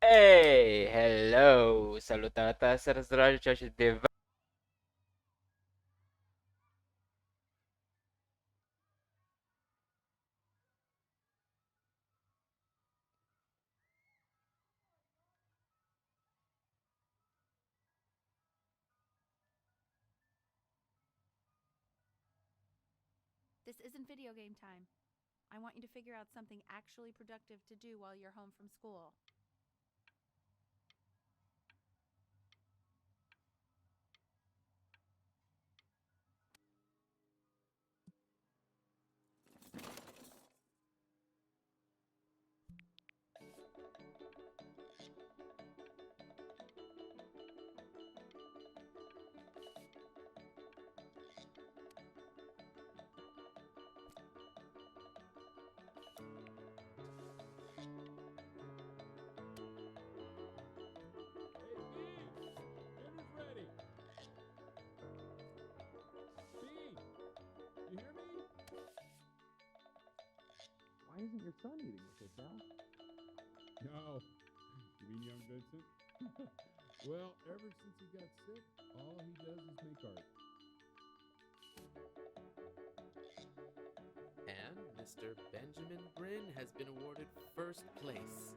Hey, hello, salutata, serți dragi și de This isn't video game time. I want you to figure out something actually productive to do while you're home from school. Dinner's ready. Steve, you hear me? Why isn't your son eating with us, Al? No. You mean young Vincent? Well, ever since he got sick, all he does is make art. And Mr. Benjamin Bryn has been awarded first place.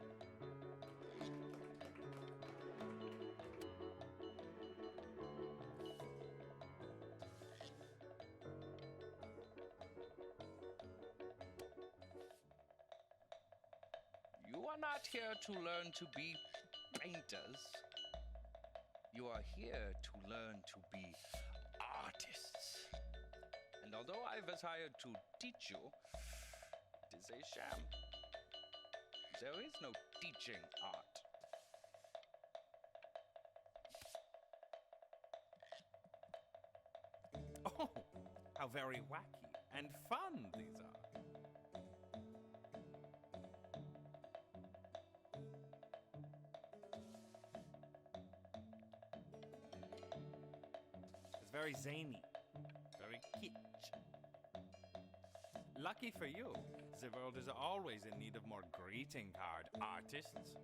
You are not here to learn to be painters. You are here to learn to be artists. And although I was hired to teach you, it is a sham. There is no teaching art. Oh, how very wacky and fun these are. It's very zany, very kitsch. Lucky for you, the world is always in need of more greeting card artists.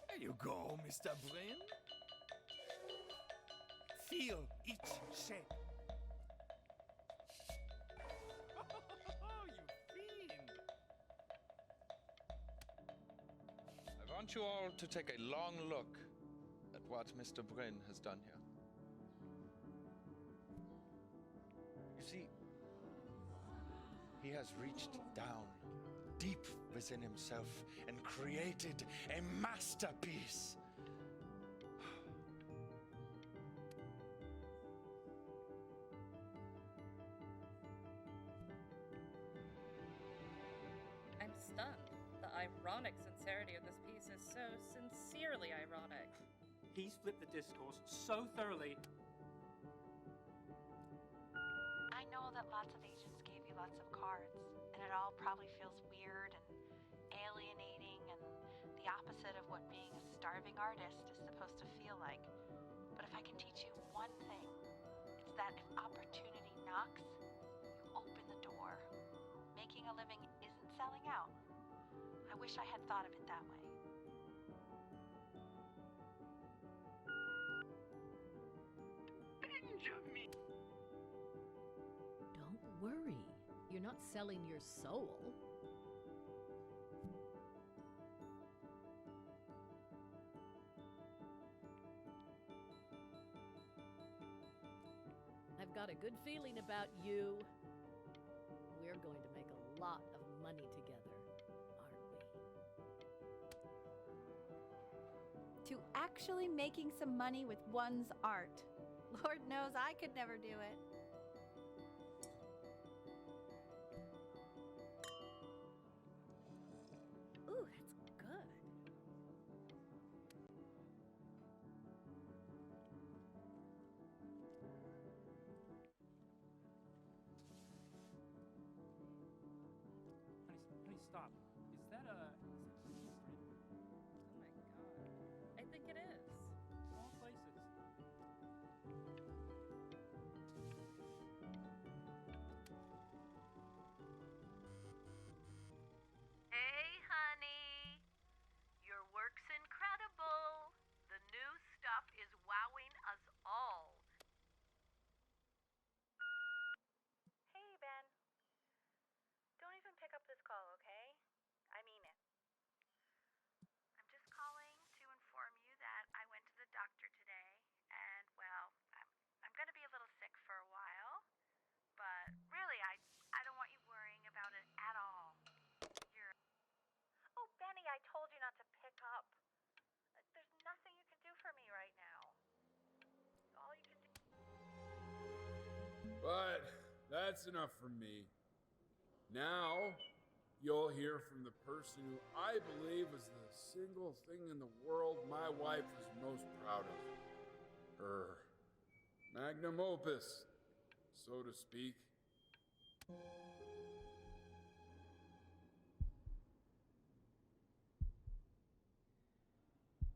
There you go, Mr. Bryn. Feel each shape. You fiend! I want you all to take a long look at what Mr. Bryn has done here. You see, he has reached down deep within himself and created a masterpiece. I'm stunned. The ironic sincerity of this piece is so sincerely ironic. He's flipped the discourse so thoroughly. I know that lots of agents gave you lots of cards, and it all probably feels weird and alienating and the opposite of what being a starving artist is supposed to feel like. But if I can teach you one thing, it's that if opportunity knocks, you open the door. Making a living isn't selling out. I wish I had thought of it that way. Don't worry. You're not selling your soul. I've got a good feeling about you. We're going to make a lot of money together, aren't we? To actually making some money with one's art. Lord knows I could never do it. Ooh, that's good. Honey, stop. Is that a... Oh my god. I think it is. All places. That's enough from me. Now, you'll hear from the person who I believe is the single thing in the world my wife is most proud of. Her magnum opus, so to speak.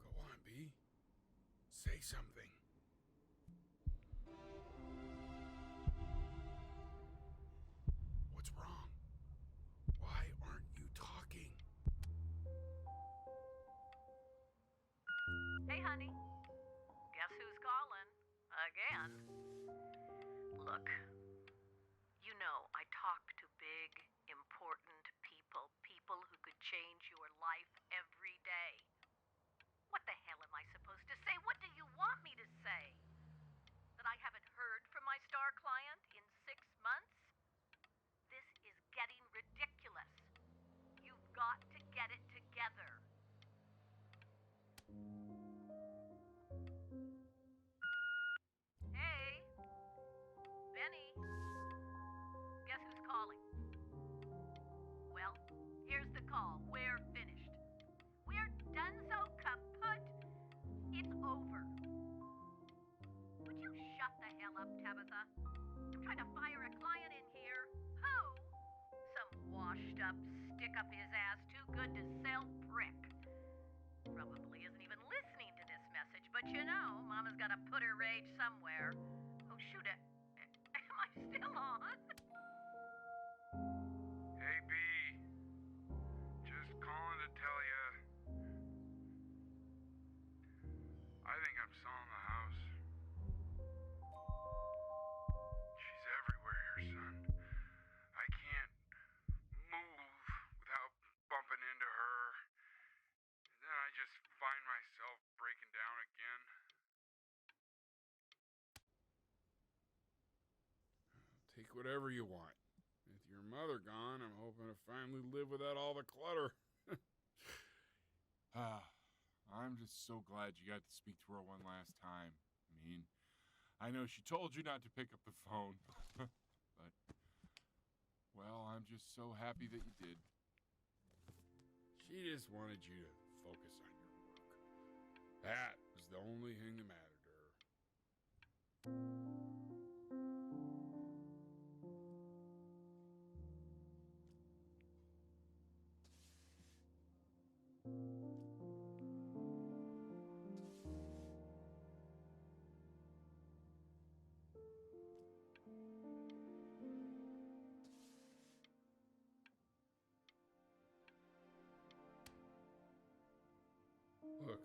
Go on, B. Say something. What's wrong? Why aren't you talking? Hey, honey. Guess who's calling? Again. Look, you know I talk to big, important people. People who could change your life every day. What the hell am I supposed to say? What do you want me to say? That I haven't heard from my star client in 6 months? This is getting ridiculous. You've got to get it together. Hey, Benny. Guess who's calling? Well, here's the call. We're finished. We're donezo kaput. It's over. Would you shut the hell up, Tabitha? I'm trying to fire a client in here. Who? Some washed up, stick up his ass, too good to sell prick. Probably isn't even listening to this message, but you know, Mama's gotta put her rage somewhere. Oh, shoot it. Am I still on? Hey, B. Just calling to tell you. I think I'm selling the house. She's everywhere here, son. I can't move without bumping into her. And then I just find myself breaking down again. Take whatever you want. With your mother gone, I'm hoping to finally live without all the clutter. I'm just so glad you got to speak to her one last time. I mean, I know she told you not to pick up the phone, but, well, I'm just so happy that you did. She just wanted you to focus on your work. That was the only thing that mattered to her. Look,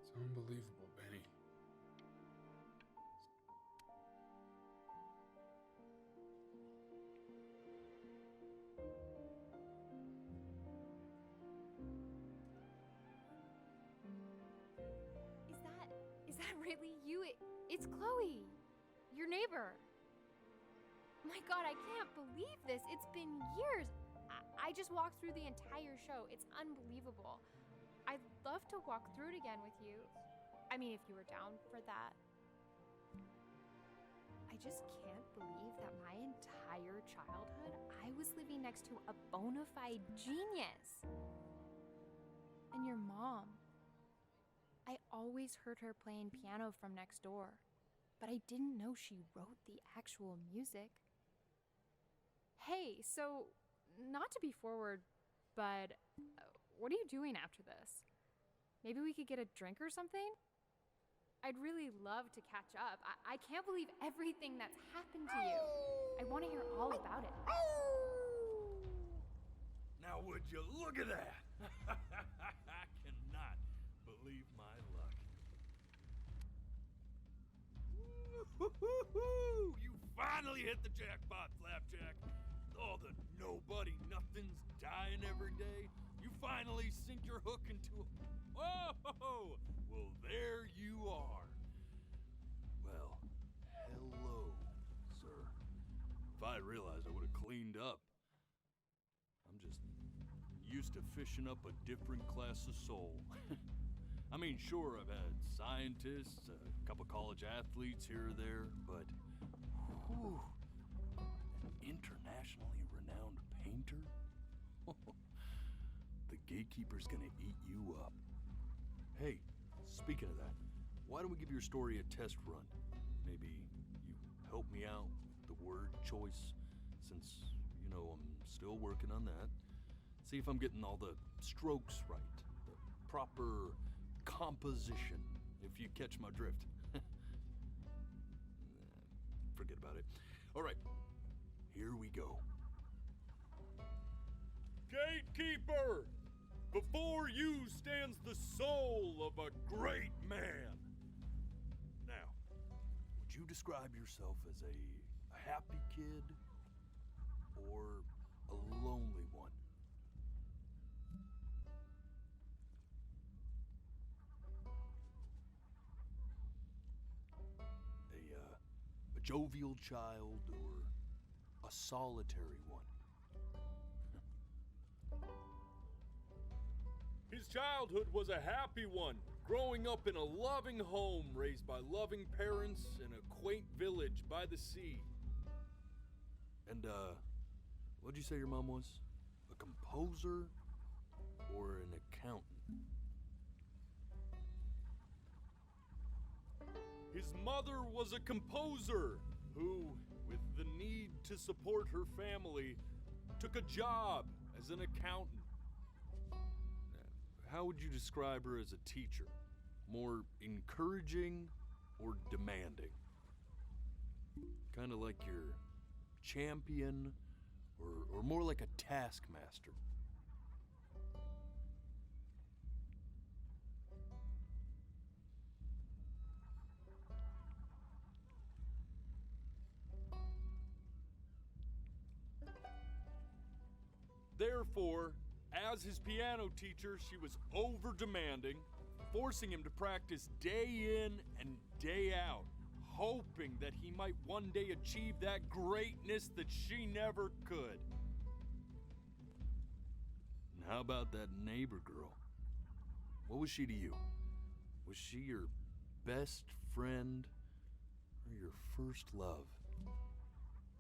it's unbelievable, Benny. Is that really you? It's Chloe, your neighbor. My God, I can't believe this. It's been years. I just walked through the entire show. It's unbelievable. I'd love to walk through it again with you. I mean, if you were down for that. I just can't believe that my entire childhood, I was living next to a bona fide genius. And your mom. I always heard her playing piano from next door, but I didn't know she wrote the actual music. Hey, so, not to be forward, but what are you doing after this? Maybe we could get a drink or something? I'd really love to catch up. I can't believe everything that's happened to you. I want to hear all about it. Now would you look at that? I cannot believe my luck. Woo-hoo-hoo-hoo! You finally hit the jackpot, Flapjack. All the nobody nothings dying every day. You finally sink your hook into a... Whoa! Well, there you are. Well, hello, sir. If I realized, I would have cleaned up. I'm just used to fishing up a different class of soul. I mean, sure, I've had scientists, a couple college athletes here or there, but Ooh, an internationally renowned painter? The gatekeeper's gonna eat you up. Hey, speaking of that, why don't we give your story a test run? Maybe you help me out with the word choice, since, you know, I'm still working on that. See if I'm getting all the strokes right, the proper composition, if you catch my drift. Forget about it. All right, here we go. Gatekeeper! Before you stands the soul of a great man. Now, would you describe yourself as a happy kid or a lonely one? A jovial child or a solitary one? His childhood was a happy one, growing up in a loving home raised by loving parents in a quaint village by the sea. And, what'd you say your mom was? A composer or an accountant? His mother was a composer who, with the need to support her family, took a job as an accountant. How would you describe her as a teacher? More encouraging or demanding? Kind of like your champion or more like a taskmaster? Therefore, as his piano teacher, she was over-demanding, forcing him to practice day in and day out, hoping that he might one day achieve that greatness that she never could. And how about that neighbor girl? What was she to you? Was she your best friend or your first love?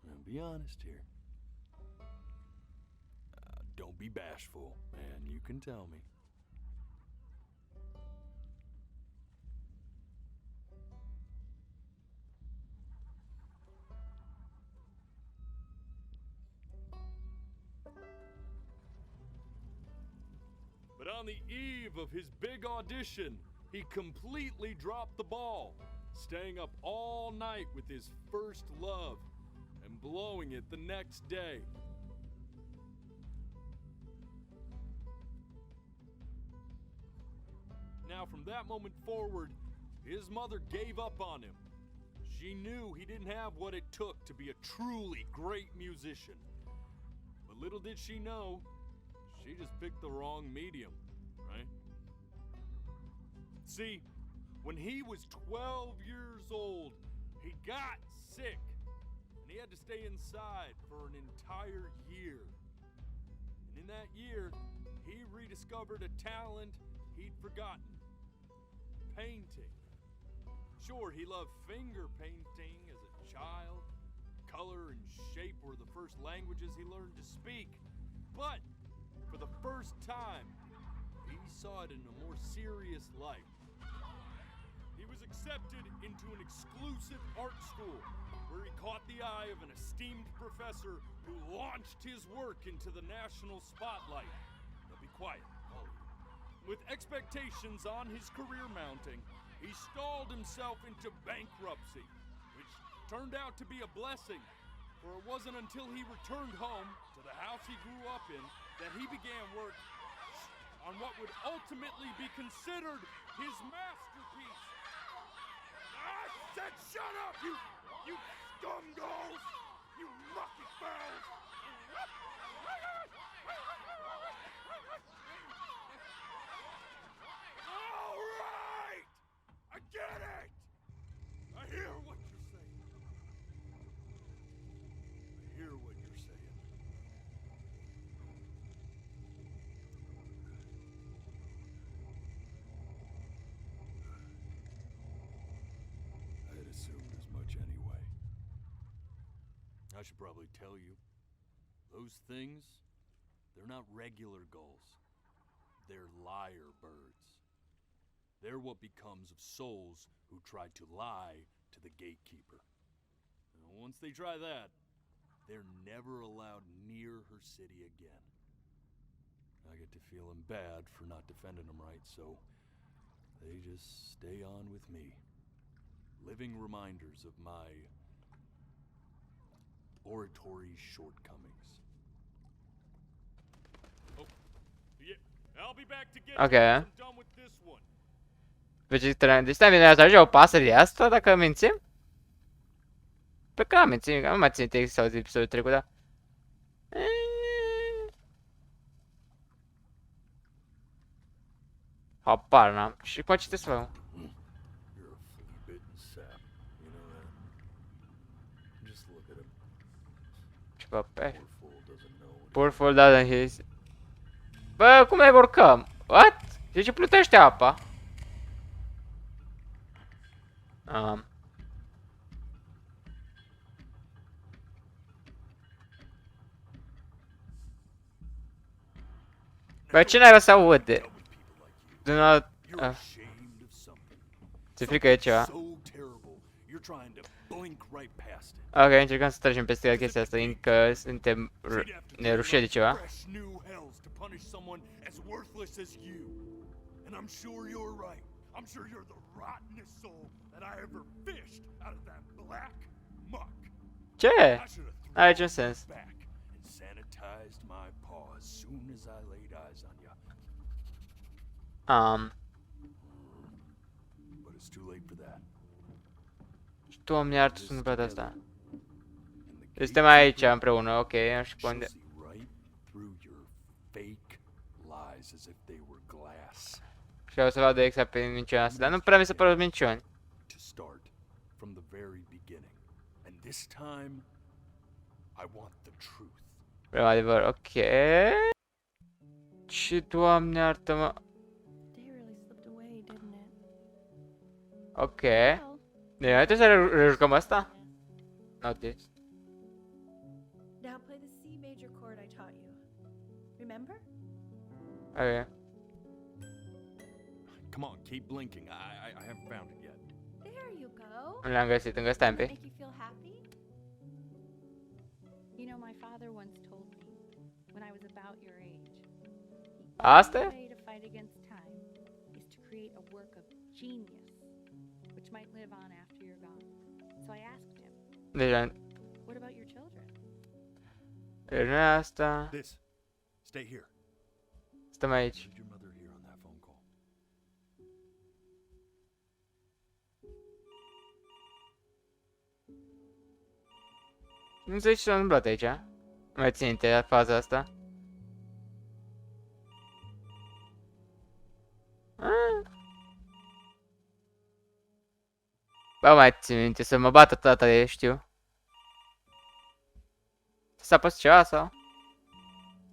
Now, be honest here. Don't be bashful, man. You can tell me. But on the eve of his big audition, he completely dropped the ball, staying up all night with his first love and blowing it the next day. Now, from that moment forward, his mother gave up on him. She knew he didn't have what it took to be a truly great musician. But little did she know, she just picked the wrong medium, right? See, when he was 12 years old, he got sick, and he had to stay inside for an entire year. And in that year, he rediscovered a talent he'd forgotten. Painting. Sure, he loved finger painting as a child. Color and shape were the first languages he learned to speak. But for the first time, he saw it in a more serious light. He was accepted into an exclusive art school where he caught the eye of an esteemed professor who launched his work into the national spotlight. Now be quiet, all of you. With expectations on his career mounting, he stalled himself into bankruptcy, which turned out to be a blessing, for it wasn't until he returned home to the house he grew up in that he began work on what would ultimately be considered his masterpiece. I said shut up, you scumballs! You mucky fowls! All right! I get it! I hear what you're saying. I hear what you're saying. I had assumed as much anyway. I should probably tell you. Those things, they're not regular gulls. They're lyre birds. They're what becomes of souls who tried to lie to the gatekeeper. And once they try that, they're never allowed near her city again. I get to feeling bad for not defending them right, so they just stay on with me. Living reminders of my oratory shortcomings. Oh, yeah, I'll be back to get Ok. you once I'm done with this one. Deci stai bine, ajunge o pasăre asta dacă mințim? Pe că am mințit, nu mai țin minte să auzi episodul trecut, da? Habar n-am. Și cum ce să fac? You're a flea-bitten sap, you know that? Just look at him. Ceva pe... Poor fool doesn't know. Poor fool doesn't his... Bă, cum ne urcăm? What? De ce plutește apa? Bă, ce n-ai să aude? Do not... You're ashamed of something. Ți-e frică de ceva? So terrible. You're trying to blink right past it. Ok, încercăm să trecem peste chestia asta, încă suntem... ne rușe de ceva. Fresh new hells to punish someone as worthless as you. And I'm sure you're right. I'm sure you're the rottenest soul that I ever fished out of that black muck. Ce? I should have Are niciun sens. back and sanitized my paw as soon as I laid eyes on you. But it's too late for that. Doamne, iartă sunt pe asta. Suntem aici împreună, ok, și unde... Right through your fake lies as if they were glass. Și o să vadă exact pe minciuna asta, dar nu prea mi se pare minciuni. To start from the very beginning. And this time I want the truth. Prima adevăr, ok. Și Doamne, iartă-mă. Ok. Deci noi trebuie să rejucăm asta? Not this. Now play the C major chord I taught you. Remember? Ok. Come on, keep blinking. I haven't found it yet. There you go. Nu l-am găsit, încă stai un pic. Make you feel happy? You know, my father once told me when I was about your age. Asta The e? way to fight against time is to create a work of genius, which might live on after you're gone. So I asked him, Deja... what about your children? Deci nu e asta. This. Stay here. Stăm aici. Leave your mother here on that phone call. Nu înțeleg ce s-a întâmplat aici. Nu mai țin minte faza asta. Bă, mai țin minte să mă bată tata de știu. S-a apăs ceva sau?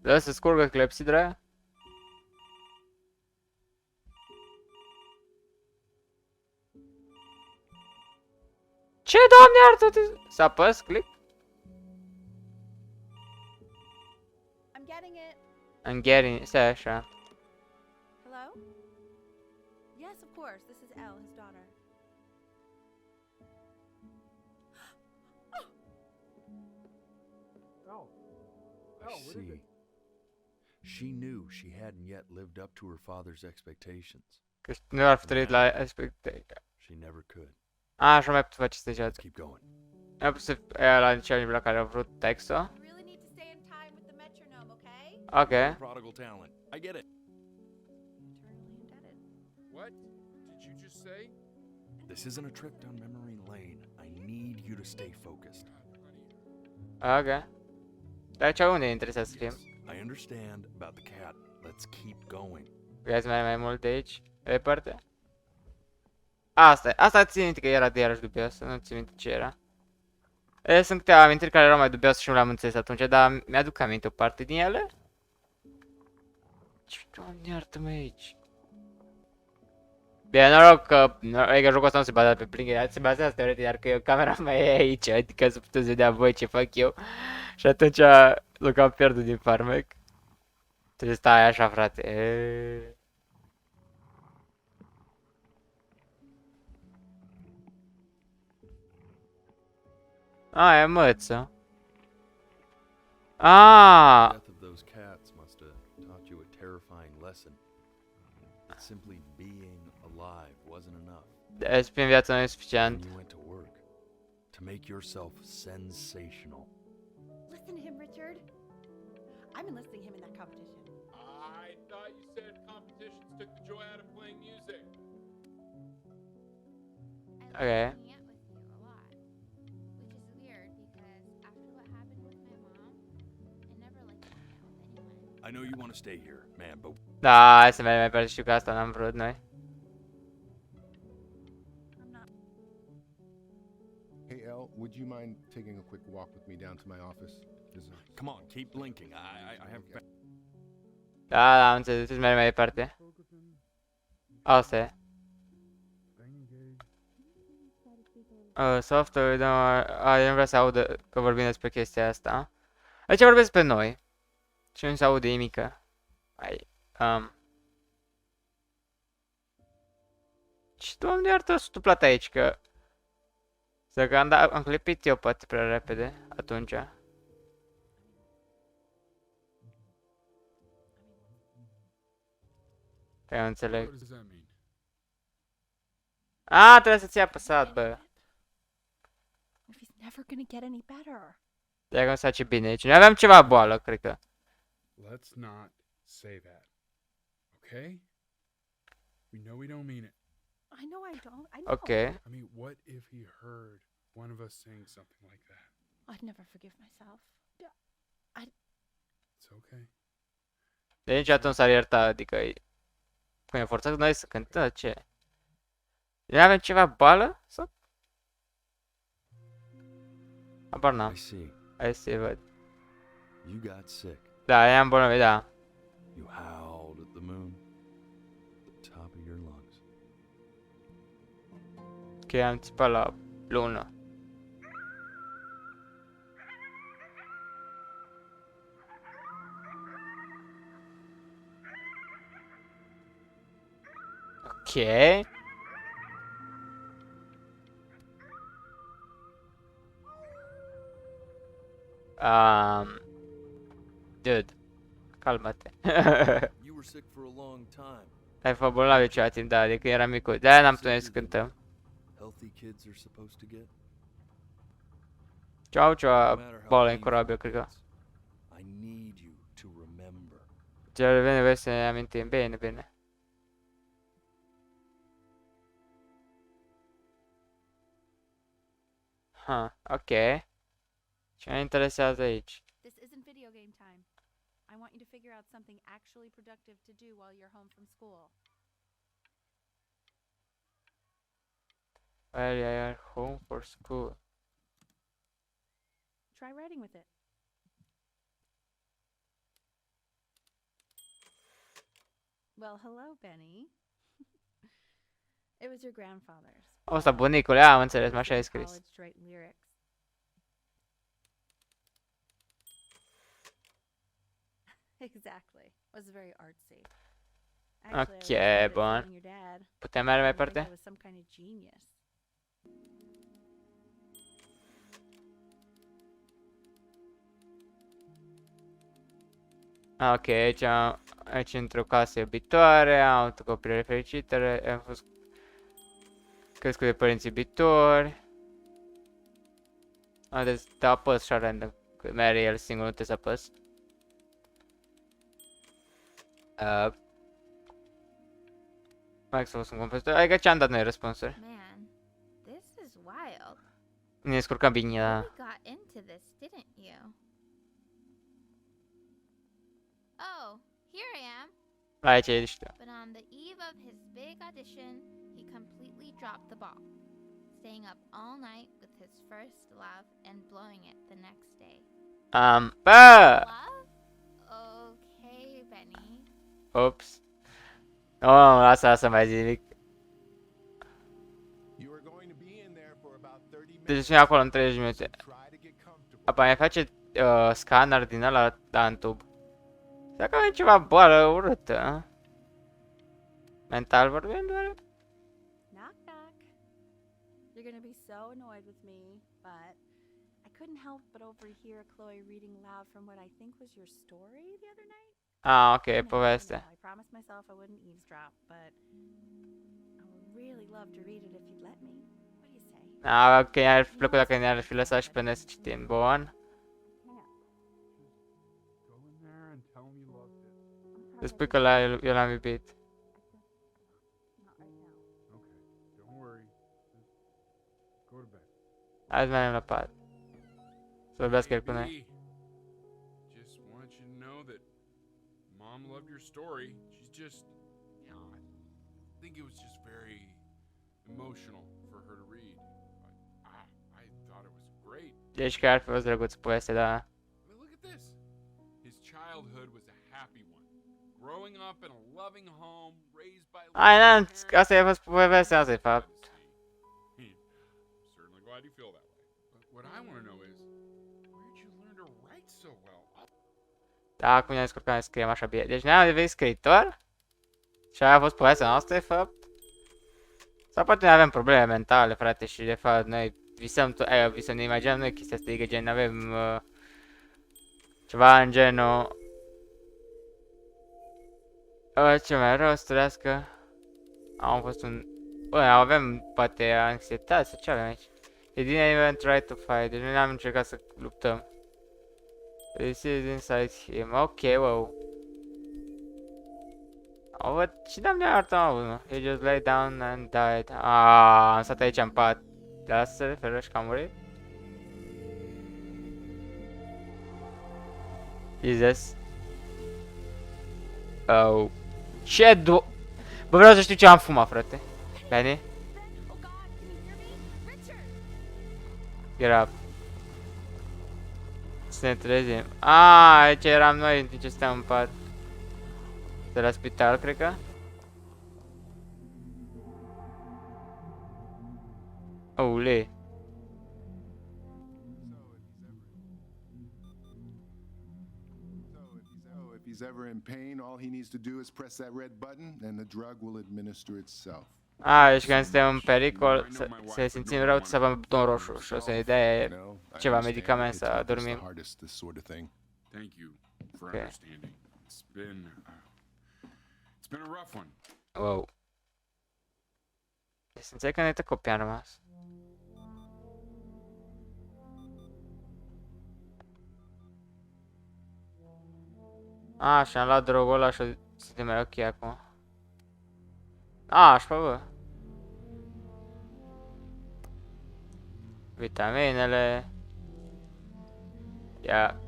Dă să scurgă clepsidra aia? Ce, Doamne, iartă-te? S-a apăs, click? I'm getting it. I'm getting it, stai așa. Hello? Yes, of course. This is Elle, his daughter. Oh. I Oh, what is see. it? She knew she hadn't yet lived up to her father's expectations. Că nu ar fi trăit la expectative. She never could. A, așa mai putut face deja. Keep going. Nu pus să aia la același nivel la care a vrut textul. You really need to stay in time with the metronome, okay? Ok. Prodigal talent. I get it. Eternally indebted. What did you just say? This isn't a trip down memory lane. I need you to stay focused. Ok. Dar ce unde interesează să fim? I understand about the cat. Let's keep going. Vrei să mai mult de aici? Departe? Asta țin minte că era de iarăși dubios, nu țin minte ce era. Sunt câteva amintiri care erau mai dubioase și nu le-am înțeles atunci, dar mi-aduc aminte o parte din ele. Ce, Doamne, iartă-mă aici. Bine, noroc că jocul ăsta nu se bazează pe plingere, se bazează teoretic, dar că camera mea e aici, adică să puteți vedea voi ce fac eu. Și atunci l cam pierdut din farmec. Trebuie să stai așa, frate. E măță. The death of those cats must have taught you a terrifying lesson. That simply being alive wasn't enough. Deci, în viața nu e suficient. And you went to work to make yourself sensational. Listen to him, Richard. I'm enlisting him in that competition. I thought you said competitions took the joy out of playing music. Okay. I know you want to stay here, man, but Da, hai să mergem mai departe, știu că asta n-am vrut noi. Hey, Elle, would you mind taking a quick walk with me down to my office? come on, keep blinking. I have. Da, am înțeles, trebuie să mergem mai departe. Asta e. Software, nu vrea să audă că vorbim despre chestia asta. Aici vorbesc pe noi. Și nu se aude nimică. Și Doamne iartă, s-a întâmplat aici că... Să că am clipit eu poate prea repede atunci. Că eu înțeleg. Trebuie să ți apăsat, bă. If he's never gonna get any better. De că se face bine aici. Noi aveam ceva boală, cred că. Let's not say that. Okay? We know we don't mean it. I know I don't. I know. Okay. I mean, what if he heard one of us saying something like that? I'd never forgive myself. It's okay. De niciodată nu s-ar ierta, adică... Cum e forțat noi să cântăm, ce? Noi avem ceva boală? Sau? Abar n-am. I see, văd. You got sick. Da, i-am bolnăvit, da. You howled at the moon. The top of your lungs. Ok, am țipat la lună. Ok. Dude, calmă-te. You were sick for a long time. Ai fost bolnav de ceva timp, da, de când eram micuț. De-aia n-am putut să cântăm. Healthy kids are supposed to get. Ceva boală incurabilă, cred că. I need you to remember. Ce ar veni, vrei să ne amintim. Bine, bine. Ok. Ce mă interesează aici? This isn't video game time. I want you to figure out something actually productive to do while you're home from school. While you are home for school. Try writing with it. Well, hello, Benny. It was your grandfather's. Ăsta, bunicule, am înțeles, așa ai scris. College to write lyrics. Exactly. Was very artsy. Ok, bun. Putem merge mai departe? Was some kind of genius. Ok, aici într-o casă iubitoare, am avut o copilărie fericită, am fost crescut de părinți iubitori. Deci te apăs așa random, că merge el singur, nu te să apăs. Mai să fost un compozitor, adică ce-am dat noi răspunsuri. Man, this is wild. Ne descurcăm bine, da. You got into this, didn't you? Oh, here I am. Aici ești tu. But on the eve of his big audition, he completely dropped the ball, staying up all night with his first love and blowing it the next day. Bă! Love? Okay, Benny. Ups. Oh, lasă mai zi nimic. Deci sunt acolo în 30 minute. Apoi mai face scanner din ăla, da, în tub. Dacă avem ceva boală urâtă. Mental vorbind, doar. Knock knock. You're gonna be so annoyed with me, but I couldn't help but overhear Chloe reading loud from what I think was your story the other night. Ah, ok, poveste. I promised myself I wouldn't eavesdrop, but I would really love to read it if you'd let me. What do you say? Ah, ok, ar fi plăcut dacă ne-ar fi lăsat și pe noi să citim. Bun. Go in there and tell him you loved it. Să spui că eu l-am iubit. Okay, don't worry. Just go to bed. Hai să mergem la pat. Să vorbească el cu Hey, noi. B, just want you to know that Mom loved your story. She's just, you know, I think it was just very emotional for her to read. I thought it was great. Deci că ar fi fost drăguț poveste, da. I mean, look at this. His childhood was a happy one. Growing up in a loving home, raised by Hai, da, asta a fost povestea, asta e fapt. Certainly glad you feel that way. But what I want to know is, where'd you learn to write so well? Da, cum ne-am descurcat să scriem așa bine. Deci ne-am devenit scriitor. Și aia a fost povestea noastră, de fapt. Sau poate noi avem probleme mentale, frate, și de fapt noi visăm, ne imaginăm noi chestia asta, adică gen avem ceva în genul... ce mai rău, să trăiască. Am fost un... Bă, avem poate anxietate sau ce avem aici? He didn't even try to fight, deci noi n-am încercat să luptăm. This is inside him, ok, wow. Oh, văd, și da mi-a arătat unul. He just lay down and died. Am stat aici în pat. De asta se referă și că a murit? Jesus. Oh. Ce Bă, vreau să știu ce am fumat, frate. Benny? Get up. Să ne trezim. Aici eram noi în timp ce stăm în pat. De la spital, cred că? Oule. So if he's ever in pain, all he needs to do is press that red button and the drug will administer itself. Deci când suntem în pericol, să simțim rău, să apăm buton roșu și o să ne dea ceva medicament să dormim. Thank you for understanding. It's been a rough one. Wow. Deci înțeleg că ne-ai copii am rămas. Și am luat drogul ăla și suntem mai ok acum. Așa, bă. Vitaminele. Iac.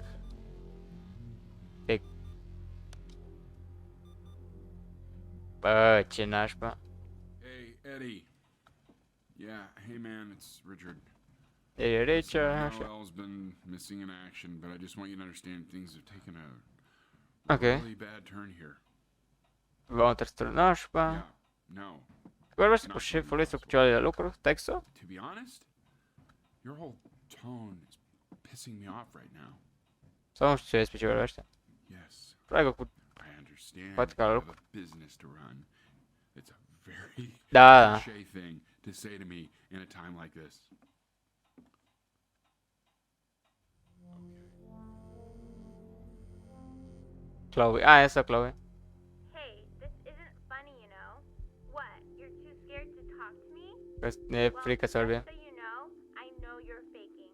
Bă, ce nașpa. Hey, Eddie. Yeah, hey man, it's Richard. Hey, Richard. Noel's been missing in action, but I just want you to understand things have taken a really bad turn here. Vom trăstura nașpa. Yeah, no. Vorbește cu șeful ăsta cu ceva de lucru, textul? To be honest, your whole tone is pissing me off right now. Sau nu știu despre ce vorbește. Yes. Probabil cu... I understand. Poate că la lucru. A business to run. It's a very Da. cliche thing to say to me in a time like this. Chloe. Asta Chloe. Hey, this isn't funny, you know. What? You're too scared to talk to me? Că ne frică să vorbim. So you know, I know you're faking.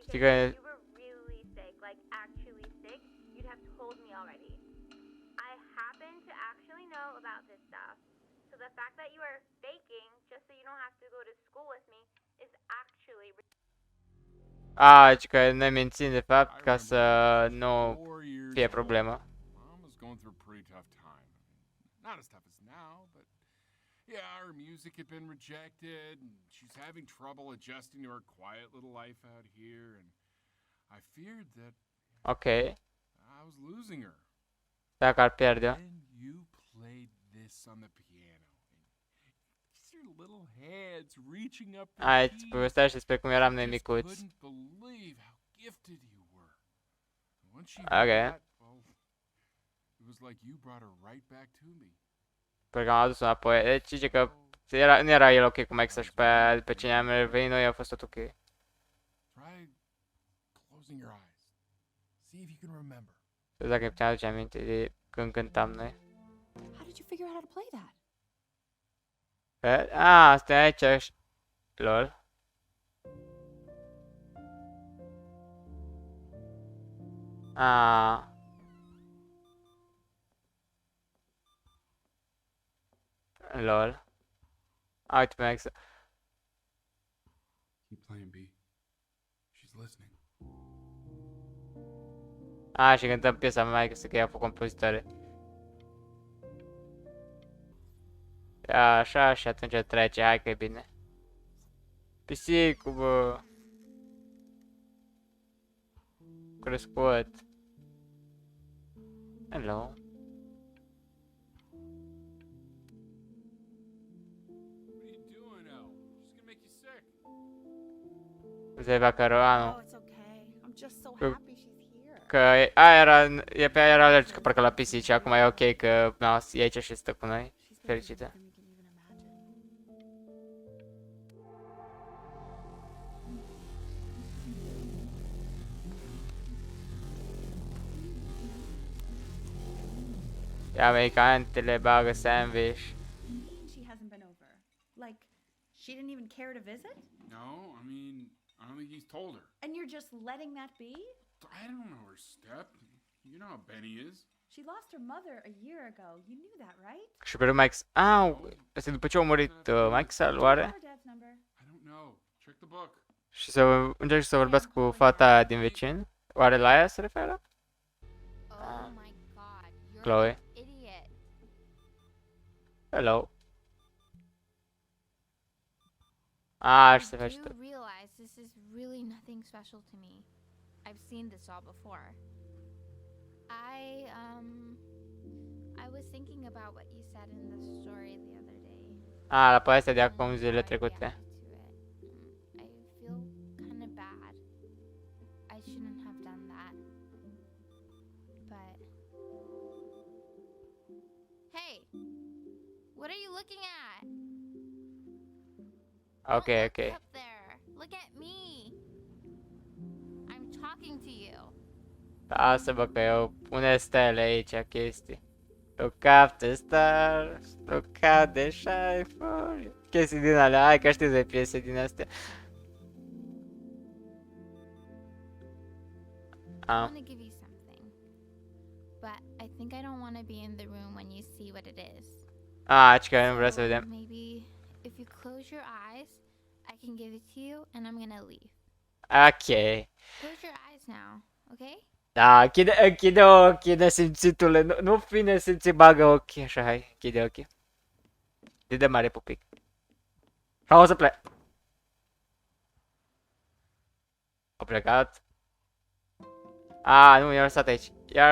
Știi Because că... if you were really sick, like actually sick, you'd have told me already. I happen to actually know about this stuff. So the fact that you are faking just so you don't have to go to school with me is actually... Deci că ne mințim de fapt ca să nu fie problemă. Mom was going through a pretty tough time. Not as tough as now, but yeah, her music had been rejected, and she's having trouble adjusting to her quiet little life out here, and I feared that I was losing her. Dacă ar pierde. Then you played this on the piano. Just your little hands reaching up your Hai, îți keys. povestește despre cum eram noi Just micuți. couldn't believe how gifted you were. And once she Ok. heard that, well, it was like you brought her right back to me. Pentru că am adus înapoi. Deci zice că nu era el ok cu Maxa și pe cine am revenit noi a fost tot ok. Try closing your eyes. See if you can remember. Să dacă îi puteam aduce aminte de când cântam noi. How did you figure out how to play that? Stai aici. Lol. Lol. Uite pe Maxa. Keep playing, B. She's listening. Și cântăm piesa mai că ea a fost compozitoare. Așa și atunci trece, hai că e bine. Pisicul, bă. Crescut. Hello. What are you doing, El? She's gonna make you sick. Se va căroanul. Oh, it's okay. I'm just so happy she's here. Că aia era alergică parcă la pisici, acum e ok că e aici și stă cu noi. Fericită. Ia medicamente, bagă sandwich. She hasn't been over. Like, she didn't even care to visit? No, I mean, I don't think he's told her. And you're just letting that be? I don't know her step. You know how Benny is. She lost her mother a year ago. You knew that, right? Și pe Max. Asta după ce a murit Max, oare? Her dad's number. I don't know. Check the book. Și să încerc să vorbesc cu fata din vecin. Oare la aia se referă? Oh my god, you're Chloe. an idiot. Hello. Și se face I tot. do realize this is really nothing special to me. I've seen this all before. I was thinking about what you said in the story the other day. La povestea de acum zilele trecute. I feel kind of bad. I shouldn't have done that. But hey, what are you looking at? Ok, ok. Up there. Look at me. I'm talking to you. Lasă bă că eu pune stele aici, chestii. Look up the stars, look up the shine for you. Chestii din alea, hai că știți de piese din astea. I want to give you something, but I think I don't want to be in the room when you see what it is. Aici că nu vreau să vedem. Maybe if you close your eyes, I can give it to you and I'm gonna leave. Ok. Close your eyes now, okay? Da, închide ochii, nesimțitule, nu fi nesimțit, bagă ochii, așa, hai, închide ochii. De mare pupic. Și o să plec. A plecat. Nu, i-am lăsat aici. You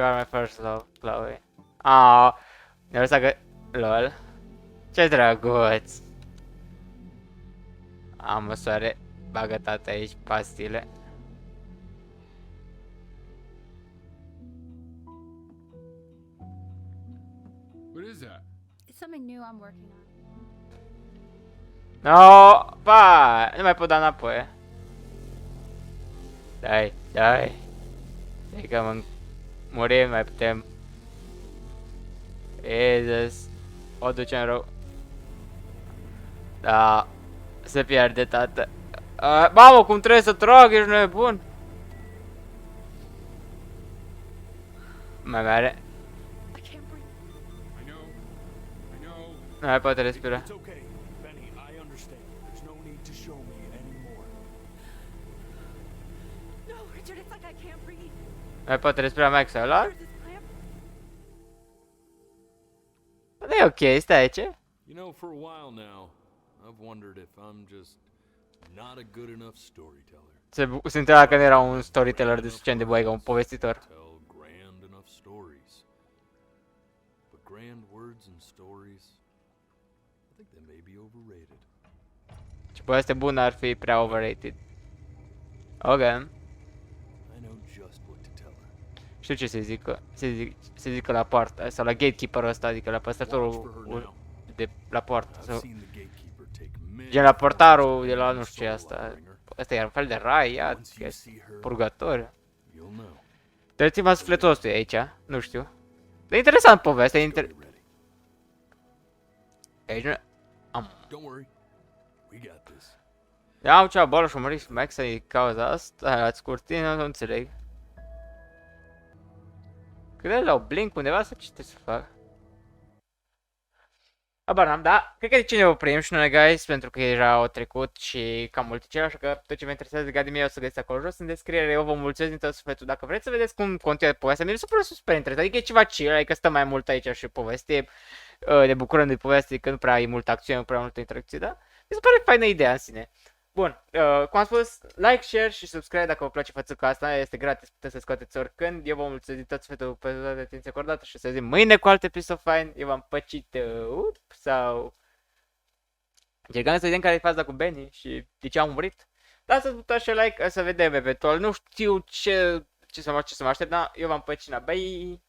are my first love, Chloe. Mi-a lăsat că... LOL. Ce drăguț. Măsoare, bagă tata aici pastile. What is that? It's something new I'm working on. No, pa, nu mai pot da înapoi. Dai. Dai că murim, mai putem. Jesus. O ducem rău. Da. Se pierde, tată. Mamă, cum trebuie să trag, ești nebun. Mai mare. Nu mai poate respira. It's okay, Benny. I understand. There's no need to show me anymore. No, Richard, it's like I can't breathe. Nu mai poate respira Max ăla? There's this clamp. Nu e ok, stai aici. You know, for a while now, I've wondered if I'm just not a good enough storyteller. Se întreba că nu era un storyteller de suficient de bun, ca un povestitor. Tell grand enough stories. But grand words and stories, think they may be overrated. Ce poveste bună ar fi prea overrated. Ok. I know just what to tell her. Știu ce se zică la poartă, sau la gatekeeper-ul ăsta, adică la păstrătorul de la poartă. Sau... Gen la portarul de la nu știu ce asta. Asta e un fel de rai, ia, purgatoriu. Tăiți-mă sufletul ăsta aici, nu știu. E interesant povestea, aici nu... Ia, au ceva boală și-o murit Max din cauza asta, ați curtit, nu înțeleg. Cred la o blink undeva sau ce trebuie să fac? Abar n-am, da, cred că de ce ne oprim și noi, guys, pentru că deja au trecut și cam mult cel, așa că tot ce vă interesează legat de mine o să găsiți acolo jos în descriere. Eu vă mulțumesc din tot sufletul. Dacă vreți să vedeți cum continuă povestea, mi se pare super interesant, adică e ceva chill, adică stă mai mult aici și poveste, ne bucurăm de poveste, că nu prea ai multă acțiune, nu prea multă interacție, da? Mi se pare faină ideea în sine. Bun, cum am spus, like, share și subscribe dacă vă place fățuca asta, este gratis, puteți să scoateți oricând. Eu vă mulțumesc din tot sufletul pentru toată atenția acordată și o să zi mâine cu alte episod fain. Eu v-am păcit, sau... Încercăm să vedem care e faza cu Benny și de ce am murit. Dați-ți butonul și like, să vedem eventual, nu știu ce să mă aștept, dar eu v-am păcit, bye!